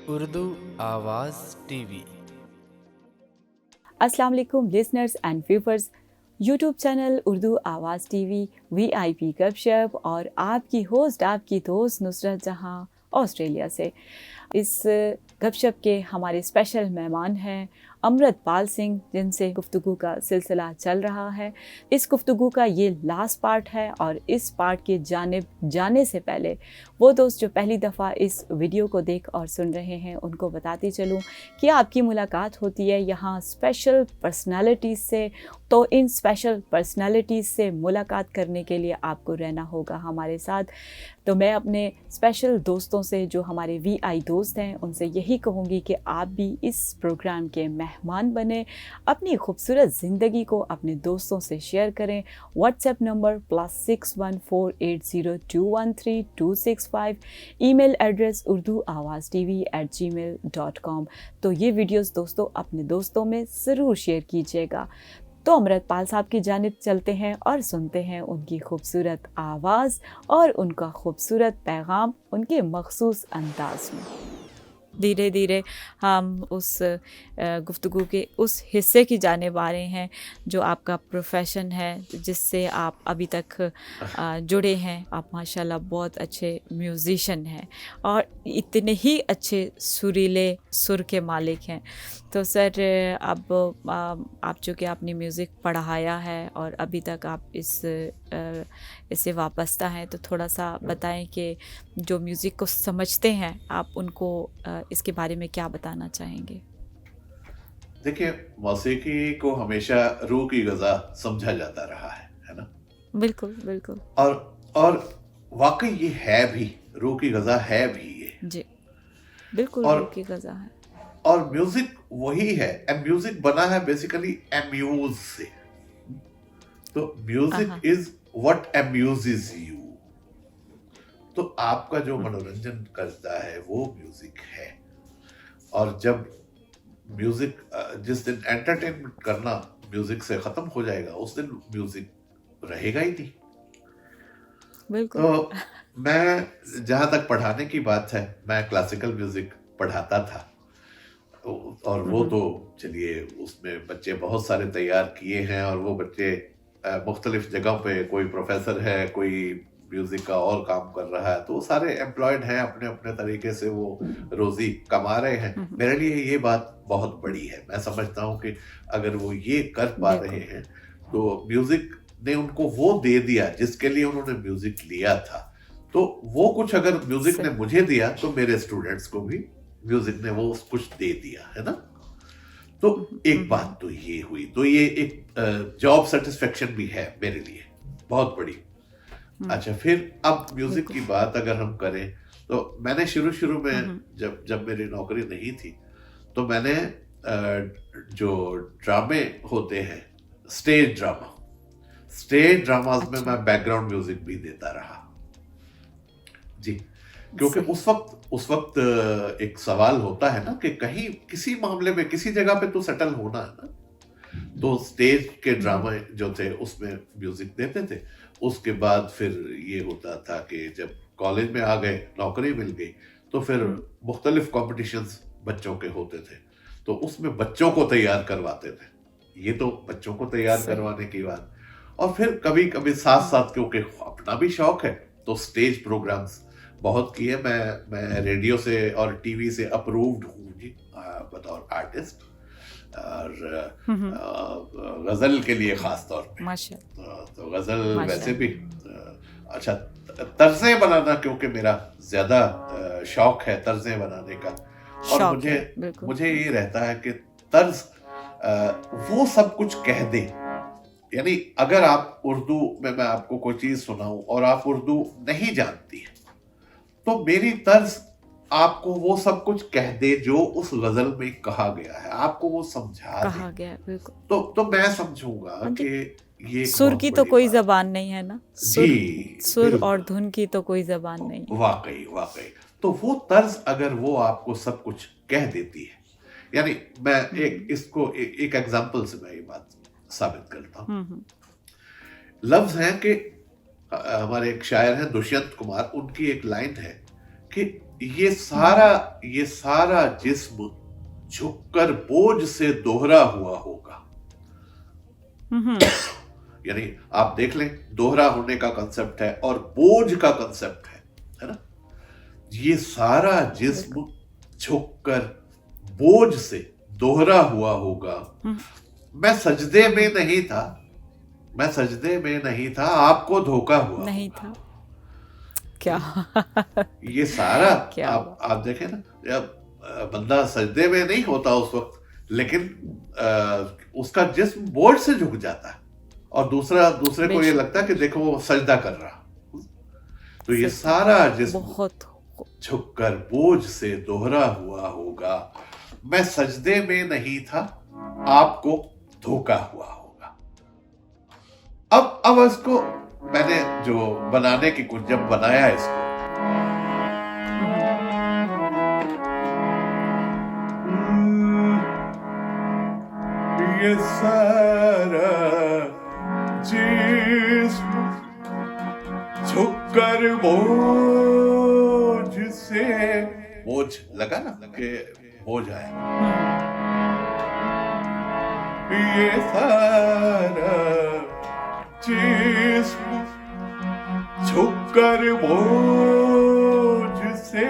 उर्दू आवाज़ टीवी। अस्सलाम वालेकुम listeners and viewers. YouTube channel Urdu आवाज़ टीवी वीआईपी गपशप और आपकी होस्ट आपकी दोस्त नुसरत जहां ऑस्ट्रेलिया से। इस गपशप के हमारे स्पेशल मेहमान हैं अमृतपाल सिंह, जिनसे गुफ्तगू का सिलसिला चल रहा है। इस गुफ्तगू का ये लास्ट पार्ट है और इस पार्ट के जानिब जाने से पहले वो दोस्त जो पहली दफ़ा इस वीडियो को देख और सुन रहे हैं उनको बताती चलूँ कि आपकी मुलाकात होती है यहाँ स्पेशल पर्सनालिटीज़ से। तो इन स्पेशल पर्सनालिटीज़ से मुलाकात करने के लिए आपको रहना होगा हमारे साथ। तो मैं अपने स्पेशल दोस्तों से जो हमारे वीआई दोस्त हैं उनसे यही कहूँगी कि आप भी इस प्रोग्राम के मेहमान बने, अपनी खूबसूरत ज़िंदगी को अपने दोस्तों से शेयर करें। WhatsApp number +614802132265, email address urduawaztv@gmail.com। तो ये वीडियोस दोस्तों अपने दोस्तों में ज़रूर शेयर कीजिएगा। तो अमृतपाल साहब की जानिब चलते हैं और सुनते हैं उनकी खूबसूरत आवाज़ और उनका खूबसूरत पैगाम उनके मखसूस अंदाज में। धीरे धीरे हम उस गुफ्तगू के उस हिस्से की जानिब आ रहे हैं जो आपका प्रोफेशन है, जिससे आप अभी तक जुड़े हैं। आप माशाल्लाह बहुत अच्छे म्यूज़िशन हैं और इतने ही अच्छे सुरीले सुर के मालिक हैं। तो सर, अब आप चूँकि आपने म्यूज़िक पढ़ाया है और अभी तक आप इससे वाबस्ता हैं, तो थोड़ा सा बताएं कि जो म्यूज़िक को समझते हैं आप उनको इसके बारे में क्या बताना चाहेंगे? देखिए, मौसीकी को हमेशा रूह की ग़िज़ा समझा जाता रहा है ना? बिल्कुल, बिल्कुल। और वाक़ई ये है भी, रूह की ग़िज़ा है भी ये। जी, बिल्कुल और रूह की ग़िज़ा है। और म्यूज़िक वही है, एंड म्यूज़िक बना है बेसिकली अम्यूज़ से। तो म्यूज़िक इज़ व्हाट अम्यूज़ेज़ यू। तो आपका जो मनोरंजन करता है वो म्यूज़िक है। और जब म्यूज़िक जिस दिन एंटरटेनमेंट करना म्यूज़िक से ख़त्म हो जाएगा, उस दिन म्यूज़िक रहेगा ही नहीं। बिल्कुल। तो मैं, जहाँ तक पढ़ाने की बात है, मैं क्लासिकल म्यूज़िक पढ़ाता था। और वो तो चलिए, उसमें बच्चे बहुत सारे तैयार किए हैं और वो बच्चे मुख्तलिफ जगहों पे, कोई प्रोफेसर है, कोई म्यूज़िक का और काम कर रहा है, तो वो सारे एम्प्लॉयड हैं, अपने अपने तरीके से वो रोज़ी कमा रहे हैं। मेरे लिए ये बात बहुत बड़ी है। मैं समझता हूँ कि अगर वो ये कर पा रहे हैं तो म्यूज़िक ने उनको वो दे दिया जिसके लिए उन्होंने म्यूज़िक लिया था। तो वो कुछ अगर म्यूज़िक ने मुझे दिया तो मेरे स्टूडेंट्स को भी म्यूज़िक ने वो कुछ दे दिया, है ना? तो एक बात तो ये हुई। तो ये एक जॉब सेटिस्फेक्शन भी है मेरे लिए, बहुत बड़ी। अच्छा, फिर अब म्यूज़िक की बात अगर हम करें तो मैंने शुरू में जब मेरी नौकरी नहीं थी तो मैंने जो ड्रामे होते हैं, स्टेज ड्रामास में मैं बैकग्राउंड म्यूज़िक भी देता रहा जी। क्योंकि उस वक्त एक सवाल होता है ना कि कहीं किसी मामले में किसी जगह पे तो सेटल होना है ना। तो स्टेज के ड्रामे जो थे उसमें म्यूजिक देते थे। उसके बाद फिर ये होता था कि जब कॉलेज में आ गए, नौकरी मिल गई, तो फिर मुख्तलिफ कॉम्पिटिशन्स बच्चों के होते थे, तो उसमें बच्चों को तैयार करवाते थे। ये तो बच्चों को तैयार करवाने की बात। और फिर कभी कभी साथ साथ, क्योंकि अपना भी शौक है, तो स्टेज प्रोग्राम्स बहुत किए। मैं रेडियो से और टीवी से अप्रूव्ड हूँ जी, बतौर आर्टिस्ट, और गजल के लिए खास तौर पे। तो गजल वैसे भी अच्छा, तर्जें बनाना क्योंकि मेरा ज्यादा शौक है तर्जें बनाने का। और मुझे ये रहता है कि तर्ज वो सब कुछ कह दे। यानी अगर आप उर्दू में, मैं आपको कोई चीज सुनाऊं और आप उर्दू नहीं जानती है, तो मेरी तर्ज आपको वो सब कुछ कह दे जो उस गजल में कहा गया है, आपको वो समझा दे। तो मैं समझूंगा कि ये सुर की तो कोई जबान नहीं है ना। सुर और धुन की तो कोई जबान नहीं है। वाकई। तो वो तर्ज अगर वो आपको सब कुछ कह देती है, यानी मैं एक एग्जांपल से मैं ये बात साबित करता हूँ। लफ्ज है कि हमारे एक शायर हैं दुष्यंत कुमार, उनकी एक लाइन है कि ये सारा जिस्म झुककर बोझ से दोहरा हुआ होगा। यानी आप देख लें, दोहरा होने का कंसेप्ट है और बोझ का कंसेप्ट है ना। ये सारा जिस्म झुककर बोझ से दोहरा हुआ होगा। मैं सजदे में नहीं था, आपको धोखा हुआ नहीं था। क्या ये सारा क्या आप देखें ना, बंदा सजदे में नहीं होता उस वक्त, लेकिन उसका जिस्म बोझ से झुक जाता है और दूसरे को ये लगता है कि देखो वो सजदा कर रहा। तो ये सारा जिस्म बहुत झुककर बोझ से दोहरा हुआ होगा। मैं सजदे में नहीं था, आपको धोखा हुआ होगा। अब इसको मैंने जो बनाने की कुछ जब बनाया इसको, ये सारा जिस्म झुककर बोझ से, बोझ लगा ना कि बोझ आया, ये सारा जिस्म झुककर बोझ से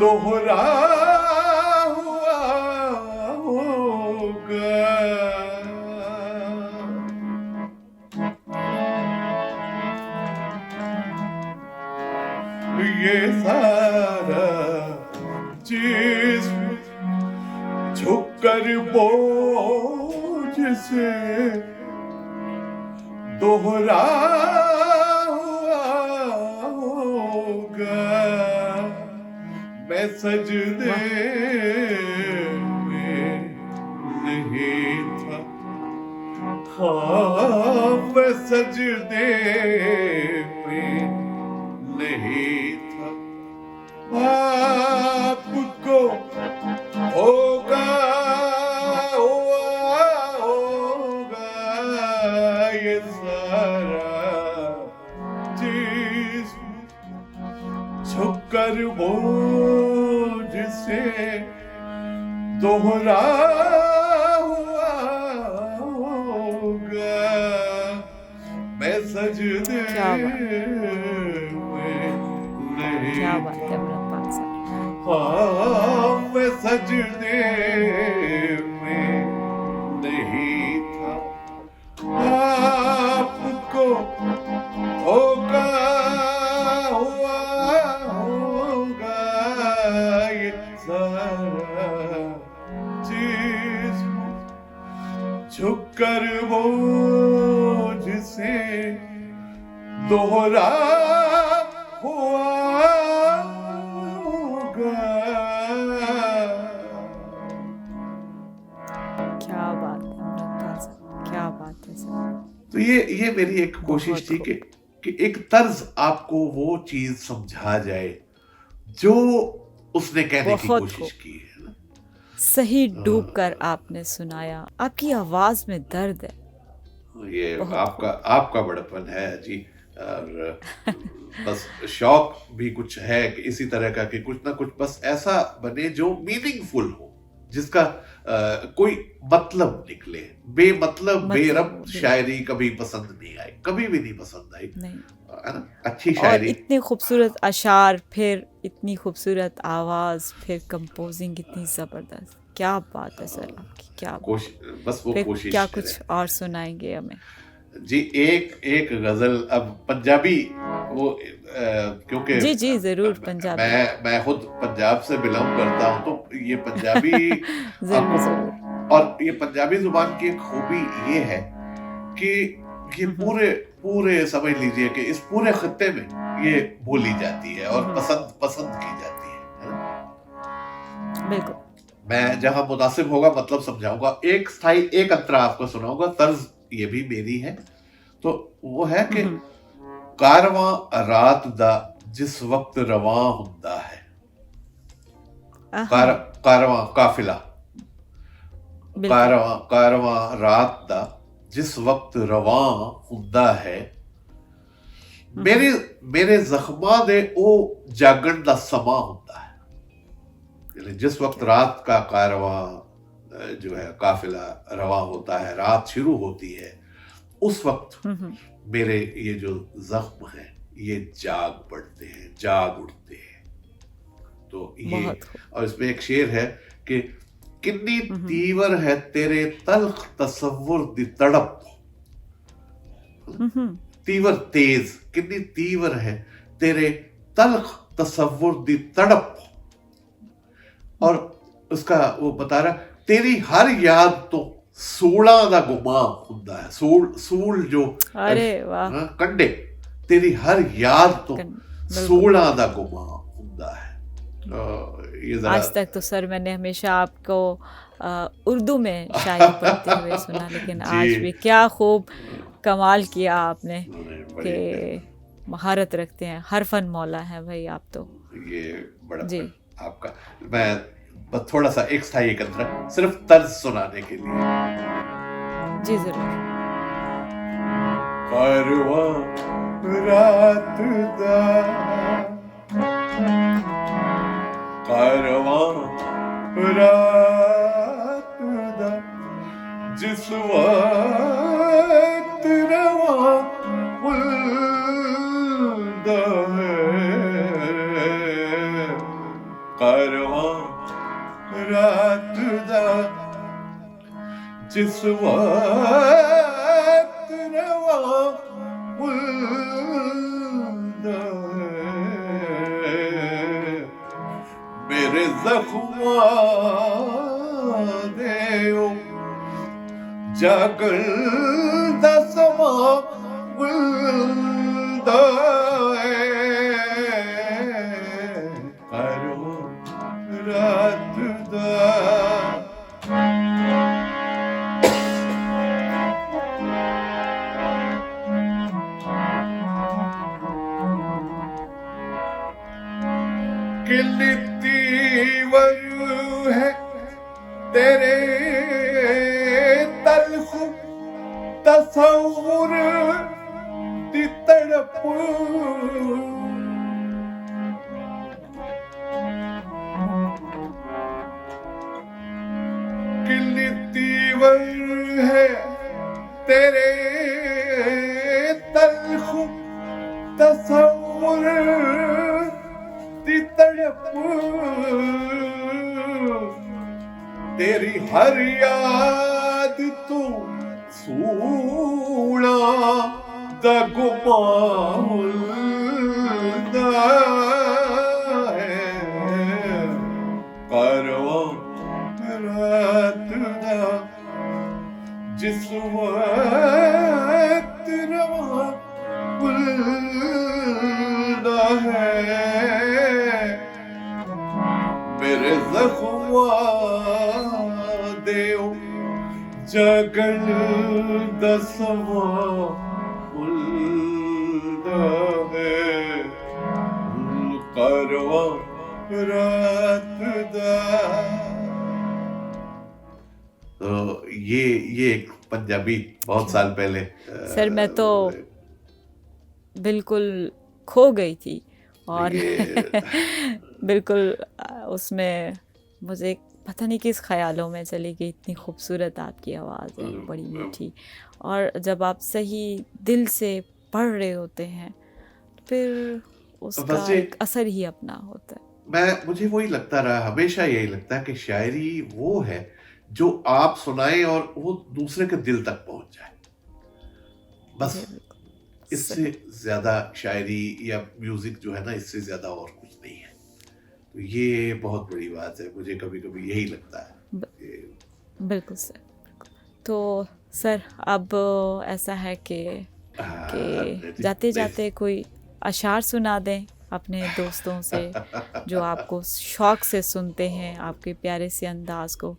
दोहरा हुआ होगा। ये सारा जिस्म झुककर बोझ से दोहरा हुआ होगा। मैं सजदे में नहीं था, हाँ मैं सजदे में नहीं था, आपको होगा ये सारा जिस्म झुककर बोझ से दोहरा हुआ होगा। मैं सजदे क्या बात है अमृतपाल साहब। हाँ मैं सजदे में नहीं था, आपको धोखा हुआ होगा। ये सारा जिस्म झुककर बोझ से दोहरा हुआ होगा। क्या बात है अमृतपाल साहब, क्या बात है सर। तो ये मेरी एक कोशिश थी कि एक तर्ज आपको वो चीज समझा जाए जो उसने कहने की कोशिश की है ना। सही डूब कर आपने सुनाया, आपकी आवाज में दर्द है। ये आपका बड़पन है जी, और बस शौक भी कुछ है कि इसी तरह का कि कुछ ना कुछ बस ऐसा बने जो मीनिंगफुल हो, जिसका कोई मतलब निकले। बेमतलब बेरब शायरी कभी पसंद नहीं आई, कभी भी नहीं पसंद आई, है ना। अच्छी शायरी, इतने खूबसूरत अशार, फिर इतनी खूबसूरत आवाज, फिर कंपोजिंग इतनी जबरदस्त। क्या बात है सर आपकी, क्या बस वो कोशिश। क्या कुछ और सुनाएंगे हमें जी? एक गजल अब पंजाबी, वो क्योंकि जी जरूर पंजाबी। मैं खुद पंजाब से बिलोंग करता हूँ, तो ये पंजाबी जरूर। और ये पंजाबी जुबान की एक खूबी ये है कि ये पूरे समझ लीजिए कि इस पूरे खत्ते में ये बोली जाती है और पसंद की जाती है ना। बिल्कुल। मैं जहां मुनासिब होगा मतलब समझाऊंगा। एक अंतरा आपको सुनाऊंगा, तर्ज ये भी मेरी है। तो वो है कि कारवां रात दा जिस वक्त रवां हुंदा है, कारवां काफिला, कारवां रात दा जिस वक्त रवां हुंदा है, ਮੇਰੇ ਮੇਰੇ ਜ਼ਖਮਾਂ ਦੇ ਉਹ ਜਾਗਣ ਦਾ ਸਮਾਂ ਹੁੰਦਾ ਹੈ। यानी जिस वक्त रात का कारवां जो है काफिला रवा होता है, रात शुरू होती है, उस वक्त मेरे ये जो जख्म हैं ये जाग पड़ते हैं, जाग उठते हैं। तो ये, और इसमें एक शेर है कि किन्नी तीवर है तेरे तल्ख तसव्वुर दी तड़प, तीवर तेज, किन्नी तीवर है तेरे तल्ख तसव्वुर दी तड़प। और उसका वो बता रहा, तेरी हर याद तो सूला दा गुमा हुंदा है, सूल जो, अरे वाह, कंडे, तेरी हर याद तो सूला दा गुमा हुंदा है। ये आज तक तो सर मैंने हमेशा आपको उर्दू में शायरी पढ़ते हुए सुना, लेकिन आज भी क्या खूब कमाल किया आपने कि महारत रखते हैं, हर फन मौला है भाई आप तो। ये बड़ा जी आपका, मैं बस थोड़ा सा एक स्थायी एकत्र सिर्फ तर्ज सुनाने के लिए। जी जरूर। कारवां रात दा, कारवां रात दा, जिस वक्त रवां हुंदा है, कारवां रात दा, जिस वक्त रवां हुंदा है, मेरे ज़ख्मां दे जागण दा समां हुंदा है, कारवां रात दा। किन्नी तीवर है तेरे तल्ख तसव्वुर दी तड़प, किन्नी तीवर है तेरे तल्ख तसव्वुर दी तड़प, तेरी हर याद तू सूला दा गुमा हुंदा है, कारवां रात दा, जिस वक्त रवां हुंदा है, मेरे ज़ख्मां दे जागण दा समां हुंदा है, कारवां रात दा। तो ये एक पंजाबी बहुत साल पहले सर मैं तो बिल्कुल खो गई थी, और बिल्कुल उसमें मुझे पता नहीं किस ख्यालों में चली गई, इतनी खूबसूरत आपकी आवाज़ है, बड़ी मीठी, और जब आप सही दिल से पढ़ रहे होते हैं फिर उसका एक असर ही अपना होता है। मुझे वही लगता रहा, हमेशा यही लगता है कि शायरी वो है जो आप सुनाएं और वो दूसरे के दिल तक पहुंच जाए, बस इससे ज्यादा शायरी या म्यूजिक जो है ना, इससे ज्यादा और कुछ नहीं है। तो ये बहुत बड़ी बात है, मुझे कभी कभी यही लगता है। बिल्कुल सर। तो सर अब ऐसा है कि जाते जाते कोई अशार सुना दें अपने दोस्तों से जो आपको शौक से सुनते हैं, आपके प्यारे से अंदाज को,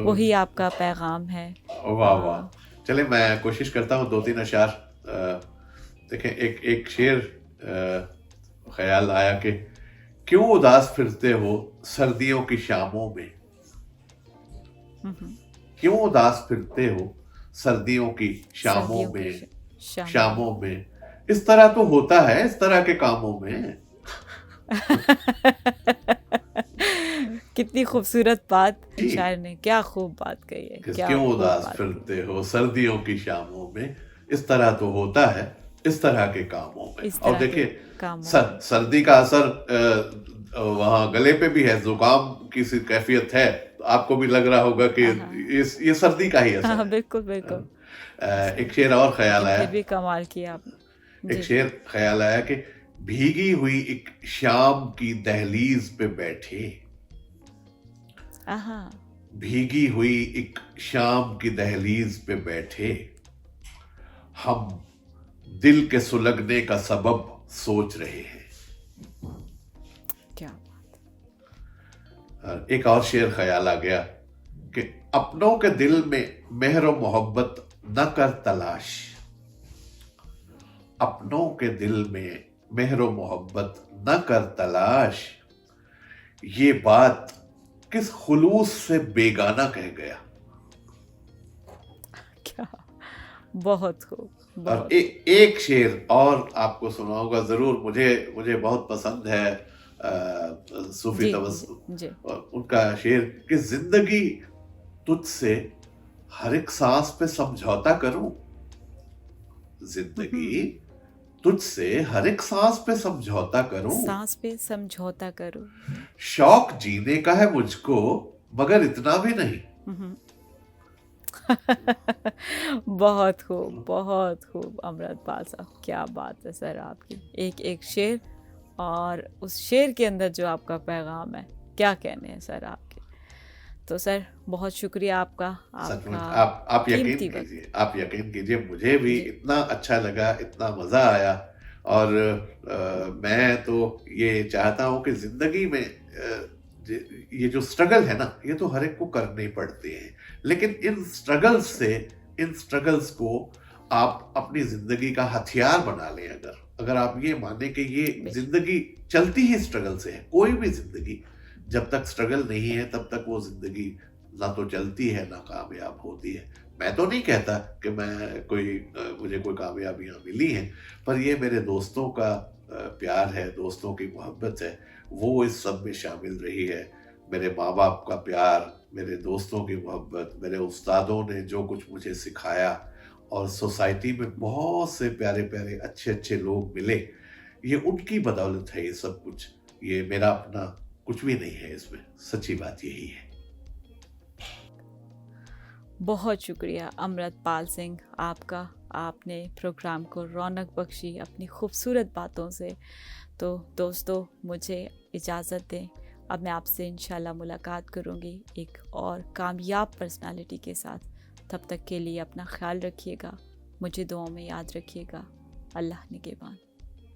वही आपका पैगाम है। वाह वाह, चले मैं कोशिश करता हूँ 2-3 अशार। देखें, एक शेर ख्याल आया कि क्यों उदास फिरते हो सर्दियों की शामों में, क्यों उदास फिरते हो सर्दियों की शामों में, इस तरह तो होता है इस तरह के कामों में। कितनी खूबसूरत बात जी। शायर ने, क्या खूब बात कही है, क्या क्यों खूब उदास बात। फिरते हो सर्दियों की शामों में, इस तरह तो होता है इस तरह के कामों में। इस और तरह के देखिए कामों में। सर्दी का असर वहाँ गले पे भी है, जुकाम की सी कैफियत है, तो आपको भी लग रहा होगा कि हाँ, हाँ। ये सर्दी का ही असर हाँ, है। बिल्कुल बिल्कुल। एक शेर और ख्याल लेकिन आया, फिर भी कमाल किया आपने एक जी। शेर ख्याल आया कि भीगी हुई एक शाम की दहलीज पे बैठे, हाँ, भीगी हुई एक शाम की दहलीज पे बैठे, हम दिल के सुलगने का सबब सोच रहे हैं। क्या और एक और शेर ख्याल आ गया कि अपनों के दिल में मेहर और मोहब्बत न कर तलाश, अपनों के दिल में मेहर और मोहब्बत न कर तलाश, ये बात किस खुलूस से बेगाना कह गया। क्या बहुत खूब, और बहुत एक शेर और आपको सुनाऊंगा जरूर, मुझे मुझे बहुत पसंद है सूफी जी तबस्सुम। जी। और उनका शेर कि जिंदगी तुझसे हर एक सांस पे समझौता करूं, जिंदगी तुझसे हर एक सांस पे समझौता करूं, सांस पे समझौता करो। शौक जीने का है मुझको मगर इतना भी नहीं। बहुत खूब अमृतपाल साहब, क्या बात है सर आपकी, एक एक शेर, और उस शेर के अंदर जो आपका पैगाम है, क्या कहने हैं सर आपके। तो सर बहुत शुक्रिया आपका, सचमुच आपका आप यकीन कीमती वक्त। कीजिए, आप यकीन कीजिए, मुझे भी जी इतना अच्छा लगा, इतना मजा आया। और मैं तो ये चाहता हूं कि जिंदगी में ये जो स्ट्रगल है ना, ये तो हर एक को करने पड़ते हैं, लेकिन इन स्ट्रगल्स को आप अपनी जिंदगी का हथियार बना लें। अगर आप ये माने कि ये जिंदगी चलती ही स्ट्रगल से है, कोई भी जिंदगी जब तक स्ट्रगल नहीं है तब तक वो जिंदगी ना तो चलती है ना कामयाब होती है। मैं तो नहीं कहता कि मुझे कोई कामयाबियां मिली हैं, पर ये मेरे दोस्तों का प्यार है, दोस्तों की मोहब्बत है, वो इस सब में शामिल रही है। मेरे माँ बाप का प्यार, मेरे दोस्तों की मोहब्बत, मेरे उस्तादों ने जो कुछ मुझे सिखाया, और सोसाइटी में बहुत से प्यारे प्यारे अच्छे अच्छे लोग मिले, ये उनकी बदौलत है ये सब कुछ। ये मेरा अपना कुछ भी नहीं है इसमें, सच्ची बात यही है। बहुत शुक्रिया अमृतपाल सिंह आपका, आपने प्रोग्राम को रौनक बख्शी अपनी खूबसूरत बातों से। तो दोस्तों मुझे इजाज़त दें, अब मैं आपसे इंशाल्लाह मुलाकात करूँगी एक और कामयाब पर्सनालिटी के साथ। तब तक के लिए अपना ख्याल रखिएगा, मुझे दुआओं में याद रखिएगा। अल्लाह निगहबान।